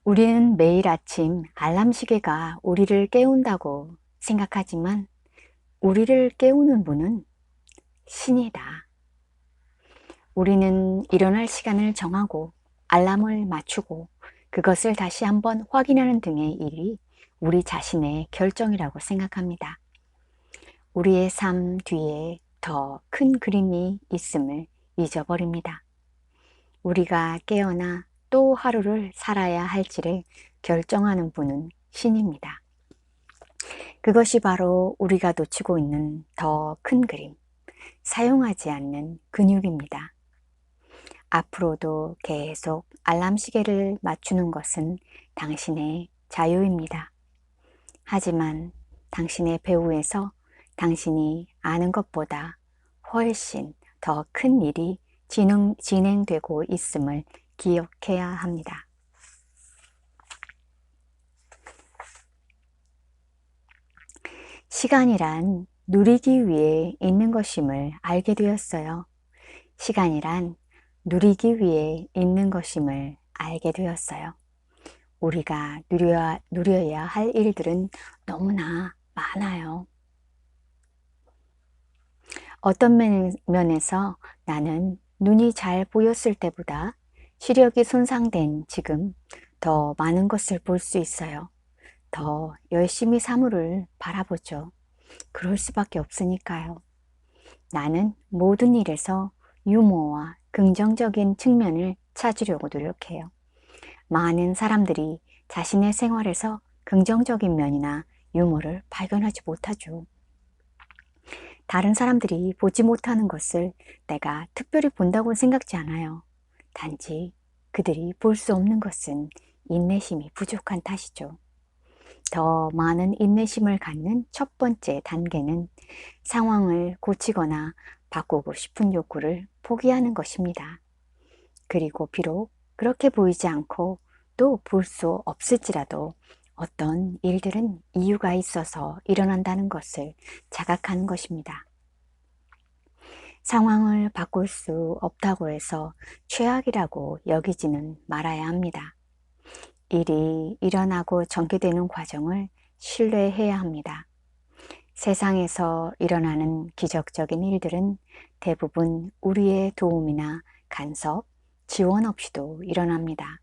우리는 매일 아침 알람 시계가 우리를 깨운다고 생각하지만 우리를 깨우는 분은 신이다. 우리는 일어날 시간을 정하고 알람을 맞추고 그것을 다시 한번 확인하는 등의 일이 우리 자신의 결정이라고 생각합니다. 우리의 삶 뒤에 더 큰 그림이 있음을 잊어버립니다. 우리가 깨어나 또 하루를 살아야 할지를 결정하는 분은 신입니다. 그것이 바로 우리가 놓치고 있는 더 큰 그림, 사용하지 않는 근육입니다. 앞으로도 계속 알람 시계를 맞추는 것은 당신의 자유입니다. 하지만 당신의 배후에서 당신이 아는 것보다 훨씬 더 큰 일이 진행되고 있음을 기억해야 합니다. 시간이란 누리기 위해 있는 것임을 알게 되었어요. 시간이란 누리기 위해 있는 것임을 알게 되었어요. 우리가 누려야 할 일들은 너무나 많아요. 어떤 면에서 나는 눈이 잘 보였을 때보다 시력이 손상된 지금 더 많은 것을 볼 수 있어요. 더 열심히 사물을 바라보죠. 그럴 수밖에 없으니까요. 나는 모든 일에서 유머와 긍정적인 측면을 찾으려고 노력해요. 많은 사람들이 자신의 생활에서 긍정적인 면이나 유머를 발견하지 못하죠. 다른 사람들이 보지 못하는 것을 내가 특별히 본다고 생각지 않아요. 단지 그들이 볼 수 없는 것은 인내심이 부족한 탓이죠. 더 많은 인내심을 갖는 첫 번째 단계는 상황을 고치거나 바꾸고 싶은 욕구를 포기하는 것입니다. 그리고 비록 그렇게 보이지 않고 또 볼 수 없을지라도 어떤 일들은 이유가 있어서 일어난다는 것을 자각하는 것입니다. 상황을 바꿀 수 없다고 해서 최악이라고 여기지는 말아야 합니다. 일이 일어나고 전개되는 과정을 신뢰해야 합니다. 세상에서 일어나는 기적적인 일들은 대부분 우리의 도움이나 간섭, 지원 없이도 일어납니다.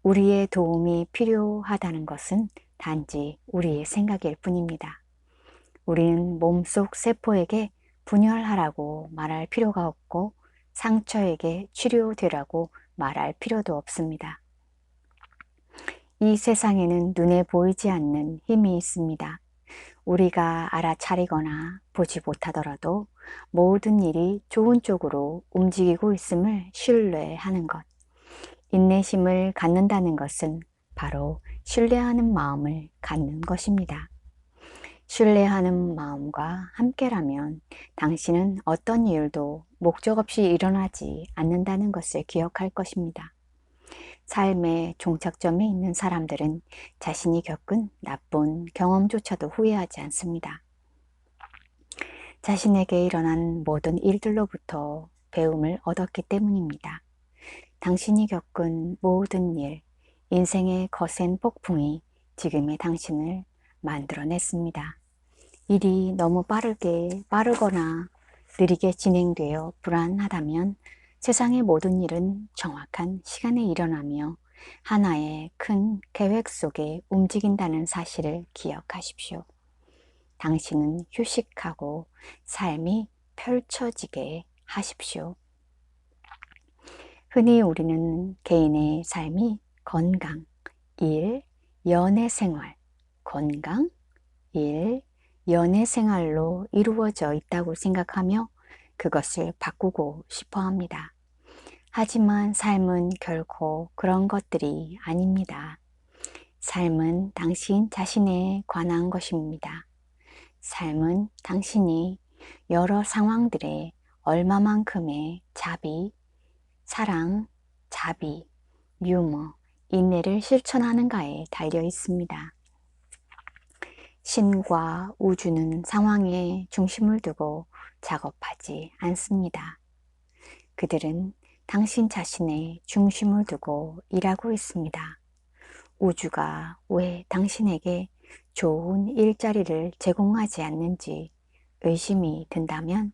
우리의 도움이 필요하다는 것은 단지 우리의 생각일 뿐입니다. 우리는 몸속 세포에게 분열하라고 말할 필요가 없고 상처에게 치료되라고 말할 필요도 없습니다. 이 세상에는 눈에 보이지 않는 힘이 있습니다. 우리가 알아차리거나 보지 못하더라도 모든 일이 좋은 쪽으로 움직이고 있음을 신뢰하는 것. 인내심을 갖는다는 것은 바로 신뢰하는 마음을 갖는 것입니다. 신뢰하는 마음과 함께라면 당신은 어떤 일도 목적 없이 일어나지 않는다는 것을 기억할 것입니다. 삶의 종착점에 있는 사람들은 자신이 겪은 나쁜 경험조차도 후회하지 않습니다. 자신에게 일어난 모든 일들로부터 배움을 얻었기 때문입니다. 당신이 겪은 모든 일, 인생의 거센 폭풍이 지금의 당신을 만들어냈습니다. 일이 너무 빠르거나 느리게 진행되어 불안하다면 세상의 모든 일은 정확한 시간에 일어나며 하나의 큰 계획 속에 움직인다는 사실을 기억하십시오. 당신은 휴식하고 삶이 펼쳐지게 하십시오. 흔히 우리는 개인의 삶이 건강, 일, 연애 생활, 건강, 일, 연애 생활로 이루어져 있다고 생각하며 그것을 바꾸고 싶어 합니다. 하지만 삶은 결코 그런 것들이 아닙니다. 삶은 당신 자신에 관한 것입니다. 삶은 당신이 여러 상황들에 얼마만큼의 자비, 사랑, 자비, 유머, 인내를 실천하는가에 달려 있습니다. 신과 우주는 상황에 중심을 두고 작업하지 않습니다. 그들은 당신 자신의 중심을 두고 일하고 있습니다. 우주가 왜 당신에게 좋은 일자리를 제공하지 않는지 의심이 든다면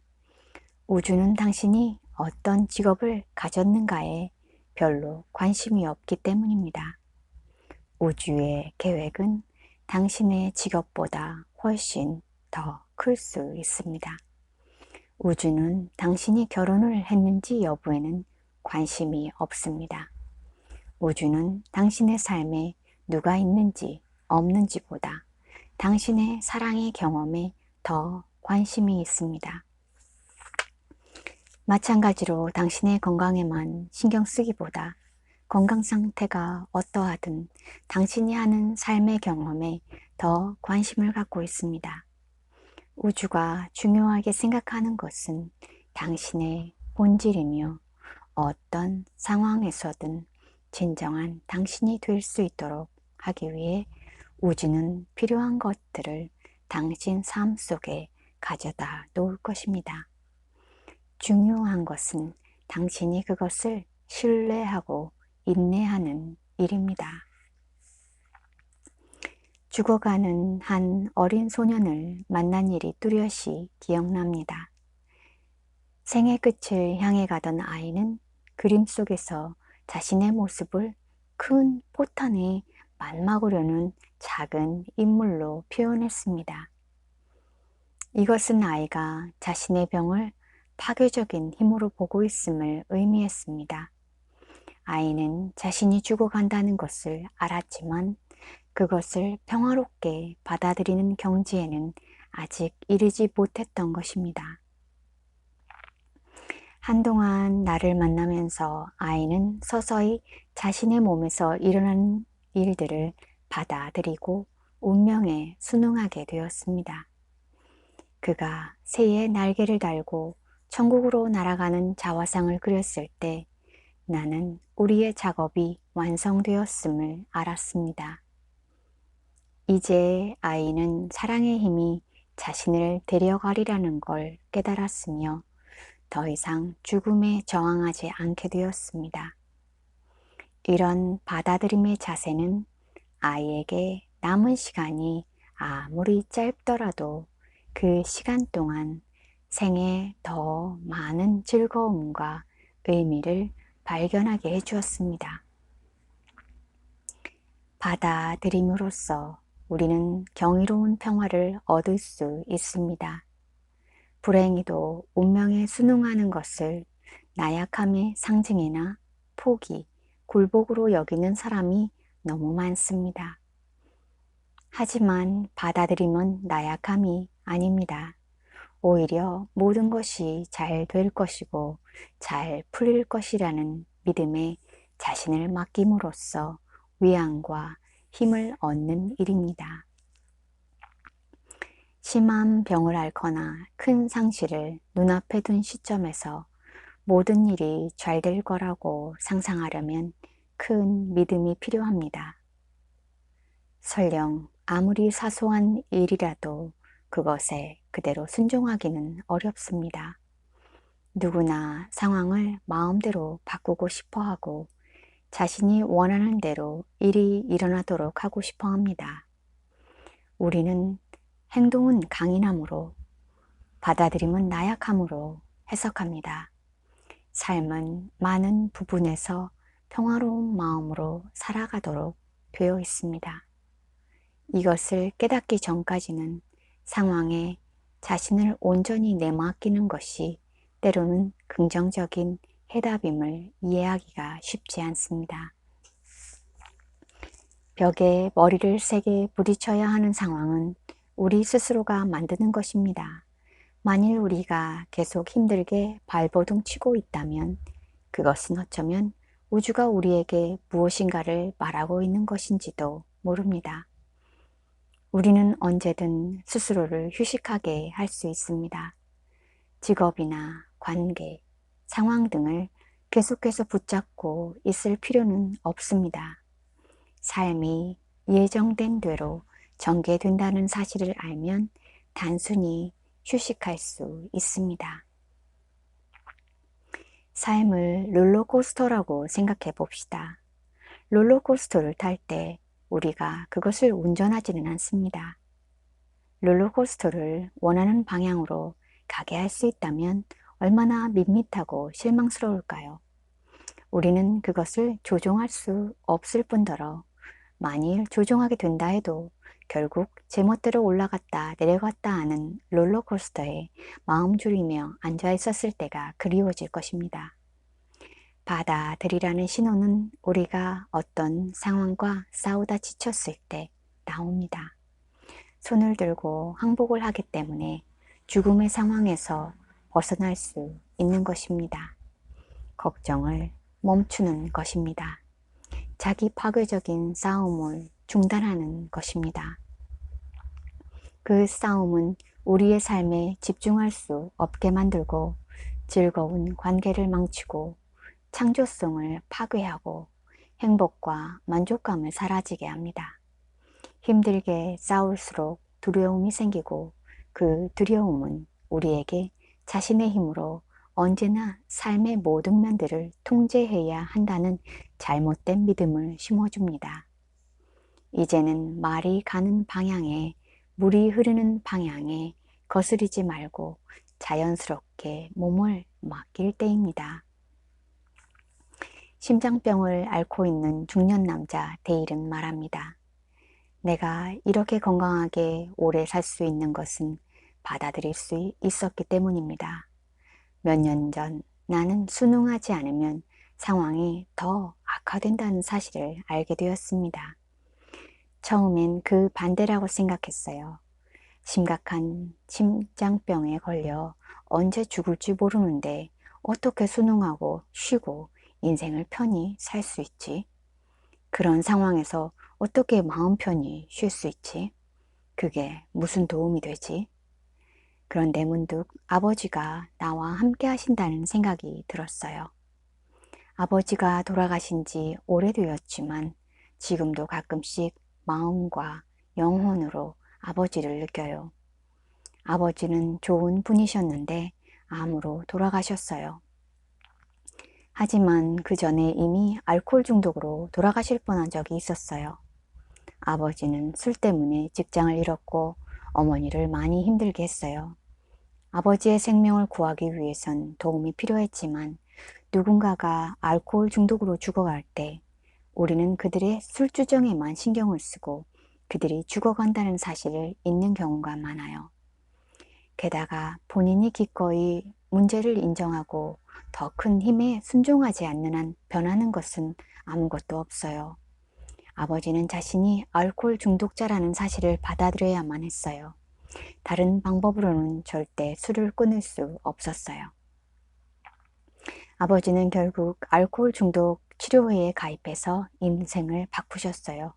우주는 당신이 어떤 직업을 가졌는가에 별로 관심이 없기 때문입니다. 우주의 계획은 당신의 직업보다 훨씬 더 클 수 있습니다. 우주는 당신이 결혼을 했는지 여부에는 관심이 없습니다. 우주는 당신의 삶에 누가 있는지 없는지보다 당신의 사랑의 경험에 더 관심이 있습니다. 마찬가지로 당신의 건강에만 신경 쓰기보다 건강 상태가 어떠하든 당신이 하는 삶의 경험에 더 관심을 갖고 있습니다. 우주가 중요하게 생각하는 것은 당신의 본질이며 어떤 상황에서든 진정한 당신이 될 수 있도록 하기 위해 우주는 필요한 것들을 당신 삶 속에 가져다 놓을 것입니다. 중요한 것은 당신이 그것을 신뢰하고 인내하는 일입니다. 죽어가는 한 어린 소년을 만난 일이 뚜렷이 기억납니다. 생의 끝을 향해 가던 아이는 그림 속에서 자신의 모습을 큰 포탄에 맞먹으려는 작은 인물로 표현했습니다. 이것은 아이가 자신의 병을 파괴적인 힘으로 보고 있음을 의미했습니다. 아이는 자신이 죽어간다는 것을 알았지만 그것을 평화롭게 받아들이는 경지에는 아직 이르지 못했던 것입니다. 한동안 나를 만나면서 아이는 서서히 자신의 몸에서 일어나는 일들을 받아들이고 운명에 순응하게 되었습니다. 그가 새의 날개를 달고 천국으로 날아가는 자화상을 그렸을 때 나는 우리의 작업이 완성되었음을 알았습니다. 이제 아이는 사랑의 힘이 자신을 데려가리라는 걸 깨달았으며 더 이상 죽음에 저항하지 않게 되었습니다. 이런 받아들임의 자세는 아이에게 남은 시간이 아무리 짧더라도 그 시간 동안 생에 더 많은 즐거움과 의미를 발견하게 해주었습니다. 받아들임으로써 우리는 경이로운 평화를 얻을 수 있습니다. 불행히도 운명에 순응하는 것을 나약함의 상징이나 포기, 굴복으로 여기는 사람이 너무 많습니다. 하지만 받아들임은 나약함이 아닙니다. 오히려 모든 것이 잘 될 것이고 잘 풀릴 것이라는 믿음에 자신을 맡김으로써 위안과 힘을 얻는 일입니다. 심한 병을 앓거나 큰 상실을 눈앞에 둔 시점에서 모든 일이 잘 될 거라고 상상하려면 큰 믿음이 필요합니다. 설령 아무리 사소한 일이라도 그것에 그대로 순종하기는 어렵습니다. 누구나 상황을 마음대로 바꾸고 싶어 하고 자신이 원하는 대로 일이 일어나도록 하고 싶어 합니다. 우리는 행동은 강인함으로 받아들임은 나약함으로 해석합니다. 삶은 많은 부분에서 평화로운 마음으로 살아가도록 되어 있습니다. 이것을 깨닫기 전까지는 상황에 자신을 온전히 내맡기는 것이 때로는 긍정적인 해답임을 이해하기가 쉽지 않습니다. 벽에 머리를 세게 부딪혀야 하는 상황은 우리 스스로가 만드는 것입니다. 만일 우리가 계속 힘들게 발버둥 치고 있다면 그것은 어쩌면 우주가 우리에게 무엇인가를 말하고 있는 것인지도 모릅니다. 우리는 언제든 스스로를 휴식하게 할 수 있습니다. 직업이나 관계, 상황 등을 계속해서 붙잡고 있을 필요는 없습니다. 삶이 예정된 대로 전개된다는 사실을 알면 단순히 휴식할 수 있습니다. 삶을 롤러코스터라고 생각해 봅시다. 롤러코스터를 탈 때 우리가 그것을 운전하지는 않습니다. 롤러코스터를 원하는 방향으로 가게 할 수 있다면 얼마나 밋밋하고 실망스러울까요? 우리는 그것을 조종할 수 없을 뿐더러 만일 조종하게 된다 해도 결국 제멋대로 올라갔다 내려갔다 하는 롤러코스터에 마음 졸이며 앉아 있었을 때가 그리워질 것입니다. 받아들이라는 신호는 우리가 어떤 상황과 싸우다 지쳤을 때 나옵니다. 손을 들고 항복을 하기 때문에 죽음의 상황에서 벗어날 수 있는 것입니다. 걱정을 멈추는 것입니다. 자기 파괴적인 싸움을 중단하는 것입니다. 그 싸움은 우리의 삶에 집중할 수 없게 만들고 즐거운 관계를 망치고 창조성을 파괴하고 행복과 만족감을 사라지게 합니다. 힘들게 싸울수록 두려움이 생기고 그 두려움은 우리에게 자신의 힘으로 언제나 삶의 모든 면들을 통제해야 한다는 잘못된 믿음을 심어줍니다. 이제는 말이 가는 방향에 물이 흐르는 방향에 거스르지 말고 자연스럽게 몸을 맡길 때입니다. 심장병을 앓고 있는 중년 남자 데일은 말합니다. 내가 이렇게 건강하게 오래 살 수 있는 것은 받아들일 수 있었기 때문입니다. 몇 년 전 나는 순응하지 않으면 상황이 더 악화된다는 사실을 알게 되었습니다. 처음엔 그 반대라고 생각했어요. 심각한 심장병에 걸려 언제 죽을지 모르는데 어떻게 순응하고 쉬고 인생을 편히 살 수 있지? 그런 상황에서 어떻게 마음 편히 쉴 수 있지? 그게 무슨 도움이 되지? 그런데 문득 아버지가 나와 함께 하신다는 생각이 들었어요. 아버지가 돌아가신 지 오래되었지만 지금도 가끔씩 마음과 영혼으로 아버지를 느껴요. 아버지는 좋은 분이셨는데 암으로 돌아가셨어요. 하지만 그 전에 이미 알코올 중독으로 돌아가실 뻔한 적이 있었어요. 아버지는 술 때문에 직장을 잃었고 어머니를 많이 힘들게 했어요. 아버지의 생명을 구하기 위해선 도움이 필요했지만 누군가가 알코올 중독으로 죽어갈 때 우리는 그들의 술주정에만 신경을 쓰고 그들이 죽어간다는 사실을 잊는 경우가 많아요. 게다가 본인이 기꺼이 문제를 인정하고 더 큰 힘에 순종하지 않는 한 변하는 것은 아무것도 없어요. 아버지는 자신이 알코올 중독자라는 사실을 받아들여야만 했어요. 다른 방법으로는 절대 술을 끊을 수 없었어요. 아버지는 결국 알코올 중독 치료회에 가입해서 인생을 바꾸셨어요.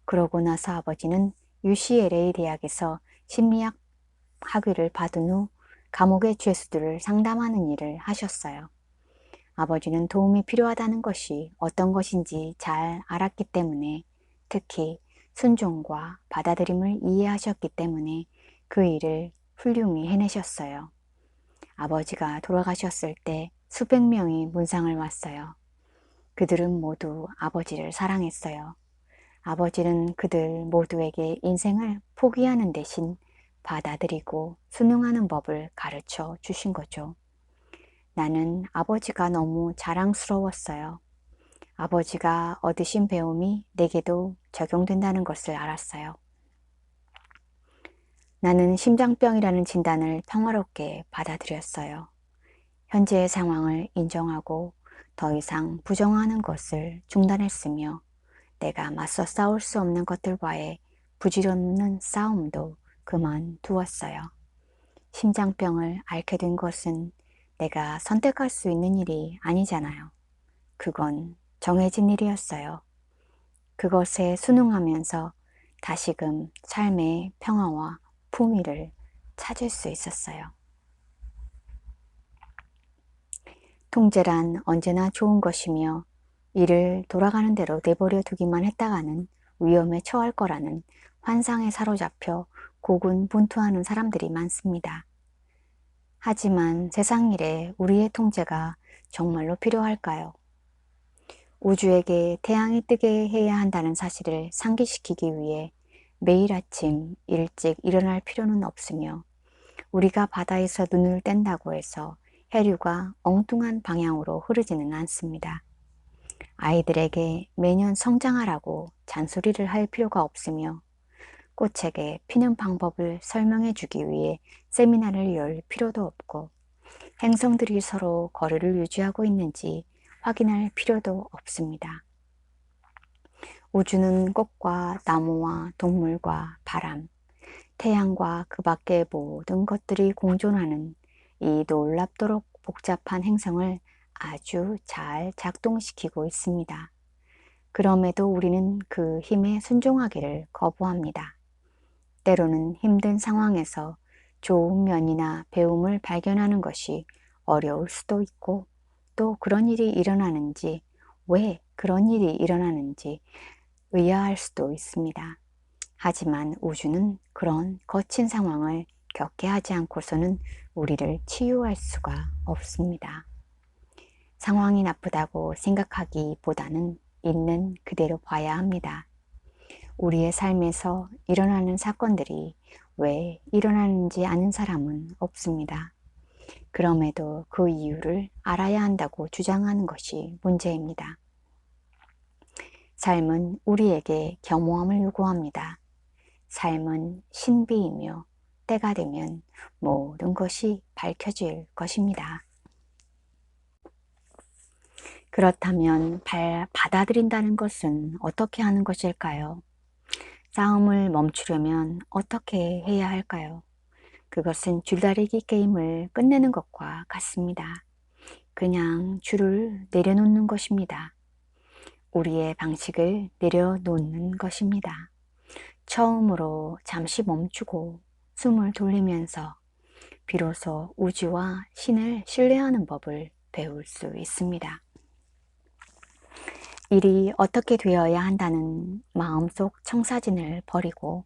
그러고 나서 아버지는 UCLA 대학에서 심리학 학위를 받은 후 감옥의 죄수들을 상담하는 일을 하셨어요. 아버지는 도움이 필요하다는 것이 어떤 것인지 잘 알았기 때문에 특히 순종과 받아들임을 이해하셨기 때문에 그 일을 훌륭히 해내셨어요. 아버지가 돌아가셨을 때 수백 명이 문상을 왔어요. 그들은 모두 아버지를 사랑했어요. 아버지는 그들 모두에게 인생을 포기하는 대신 받아들이고 순응하는 법을 가르쳐 주신 거죠. 나는 아버지가 너무 자랑스러웠어요. 아버지가 얻으신 배움이 내게도 적용된다는 것을 알았어요. 나는 심장병이라는 진단을 평화롭게 받아들였어요. 현재의 상황을 인정하고 더 이상 부정하는 것을 중단했으며 내가 맞서 싸울 수 없는 것들과의 부질없는 싸움도 그만두었어요. 심장병을 앓게 된 것은 내가 선택할 수 있는 일이 아니잖아요. 그건 정해진 일이었어요. 그것에 순응하면서 다시금 삶의 평화와 품위를 찾을 수 있었어요. 통제란 언제나 좋은 것이며 일을 돌아가는 대로 내버려 두기만 했다가는 위험에 처할 거라는 환상에 사로잡혀 고군분투하는 사람들이 많습니다. 하지만 세상 일에 우리의 통제가 정말로 필요할까요? 우주에게 태양이 뜨게 해야 한다는 사실을 상기시키기 위해 매일 아침 일찍 일어날 필요는 없으며 우리가 바다에서 눈을 뗀다고 해서 해류가 엉뚱한 방향으로 흐르지는 않습니다. 아이들에게 매년 성장하라고 잔소리를 할 필요가 없으며 꽃에게 피는 방법을 설명해 주기 위해 세미나를 열 필요도 없고 행성들이 서로 거리를 유지하고 있는지 확인할 필요도 없습니다. 우주는 꽃과 나무와 동물과 바람, 태양과 그 밖의 모든 것들이 공존하는 이 놀랍도록 복잡한 행성을 아주 잘 작동시키고 있습니다. 그럼에도 우리는 그 힘에 순종하기를 거부합니다. 때로는 힘든 상황에서 좋은 면이나 배움을 발견하는 것이 어려울 수도 있고 또 그런 일이 일어나는지 왜 그런 일이 일어나는지 의아할 수도 있습니다. 하지만 우주는 그런 거친 상황을 겪게 하지 않고서는 우리를 치유할 수가 없습니다. 상황이 나쁘다고 생각하기보다는 있는 그대로 봐야 합니다. 우리의 삶에서 일어나는 사건들이 왜 일어나는지 아는 사람은 없습니다. 그럼에도 그 이유를 알아야 한다고 주장하는 것이 문제입니다. 삶은 우리에게 겸허함을 요구합니다. 삶은 신비이며 때가 되면 모든 것이 밝혀질 것입니다. 그렇다면 받아들인다는 것은 어떻게 하는 것일까요? 싸움을 멈추려면 어떻게 해야 할까요? 그것은 줄다리기 게임을 끝내는 것과 같습니다. 그냥 줄을 내려놓는 것입니다. 우리의 방식을 내려놓는 것입니다. 처음으로 잠시 멈추고 숨을 돌리면서 비로소 우주와 신을 신뢰하는 법을 배울 수 있습니다. 일이 어떻게 되어야 한다는 마음속 청사진을 버리고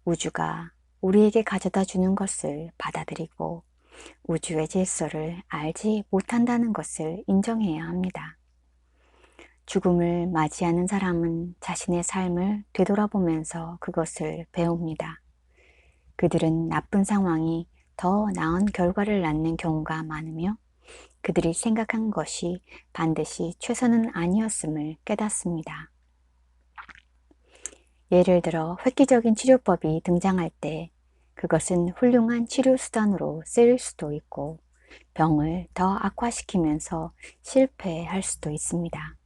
우주가 우리에게 가져다 주는 것을 받아들이고 우주의 질서를 알지 못한다는 것을 인정해야 합니다. 죽음을 맞이하는 사람은 자신의 삶을 되돌아보면서 그것을 배웁니다. 그들은 나쁜 상황이 더 나은 결과를 낳는 경우가 많으며 그들이 생각한 것이 반드시 최선은 아니었음을 깨닫습니다. 예를 들어 획기적인 치료법이 등장할 때 그것은 훌륭한 치료 수단으로 쓰일 수도 있고 병을 더 악화시키면서 실패할 수도 있습니다.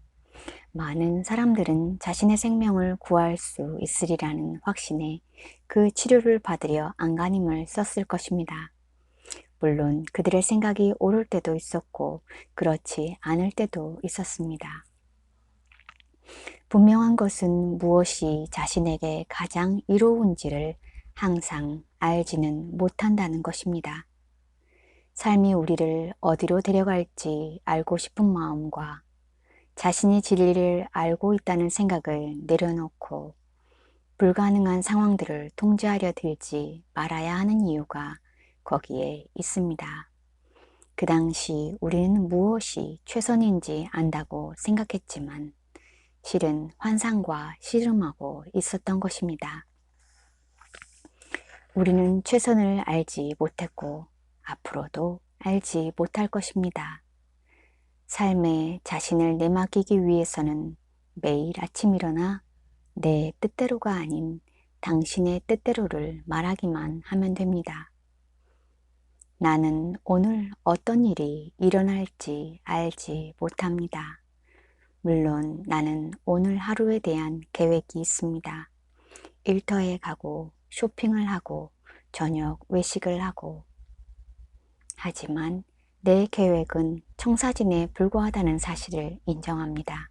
많은 사람들은 자신의 생명을 구할 수 있으리라는 확신에 그 치료를 받으려 안간힘을 썼을 것입니다. 물론 그들의 생각이 옳을 때도 있었고 그렇지 않을 때도 있었습니다. 분명한 것은 무엇이 자신에게 가장 이로운지를 항상 알지는 못한다는 것입니다. 삶이 우리를 어디로 데려갈지 알고 싶은 마음과 자신이 진리를 알고 있다는 생각을 내려놓고 불가능한 상황들을 통제하려 들지 말아야 하는 이유가 거기에 있습니다. 그 당시 우리는 무엇이 최선인지 안다고 생각했지만 실은 환상과 씨름하고 있었던 것입니다. 우리는 최선을 알지 못했고 앞으로도 알지 못할 것입니다. 삶에 자신을 내맡기기 위해서는 매일 아침 일어나 내 뜻대로가 아닌 당신의 뜻대로를 말하기만 하면 됩니다. 나는 오늘 어떤 일이 일어날지 알지 못합니다. 물론 나는 오늘 하루에 대한 계획이 있습니다. 일터에 가고 쇼핑을 하고 저녁 외식을 하고 하지만 내 계획은 청사진에 불과하다는 사실을 인정합니다.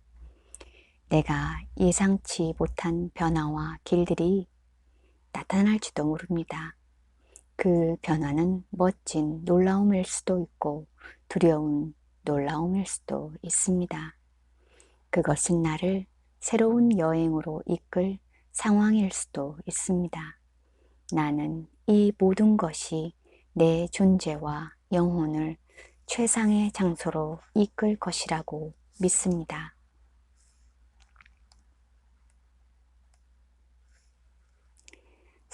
내가 예상치 못한 변화와 길들이 나타날지도 모릅니다. 그 변화는 멋진 놀라움일 수도 있고 두려운 놀라움일 수도 있습니다. 그것은 나를 새로운 여행으로 이끌 상황일 수도 있습니다. 나는 이 모든 것이 내 존재와 영혼을 최상의 장소로 이끌 것이라고 믿습니다.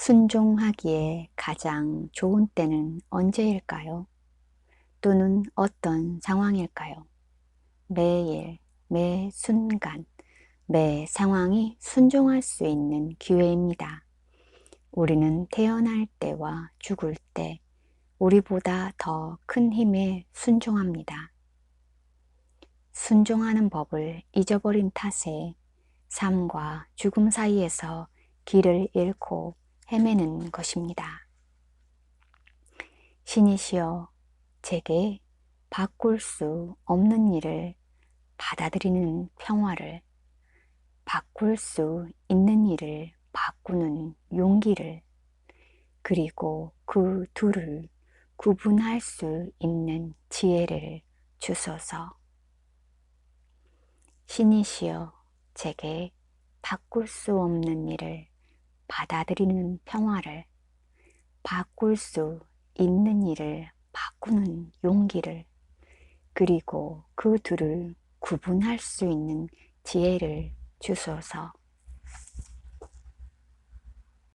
순종하기에 가장 좋은 때는 언제일까요? 또는 어떤 상황일까요? 매일, 매 순간, 매 상황이 순종할 수 있는 기회입니다. 우리는 태어날 때와 죽을 때 우리보다 더 큰 힘에 순종합니다. 순종하는 법을 잊어버린 탓에 삶과 죽음 사이에서 길을 잃고 헤매는 것입니다. 신이시여, 제게 바꿀 수 없는 일을 받아들이는 평화를, 바꿀 수 있는 일을 바꾸는 용기를, 그리고 그 둘을 구분할 수 있는 지혜를 주소서. 신이시여, 제게 바꿀 수 없는 일을 받아들이는 평화를, 바꿀 수 있는 일을 바꾸는 용기를, 그리고 그 둘을 구분할 수 있는 지혜를 주소서.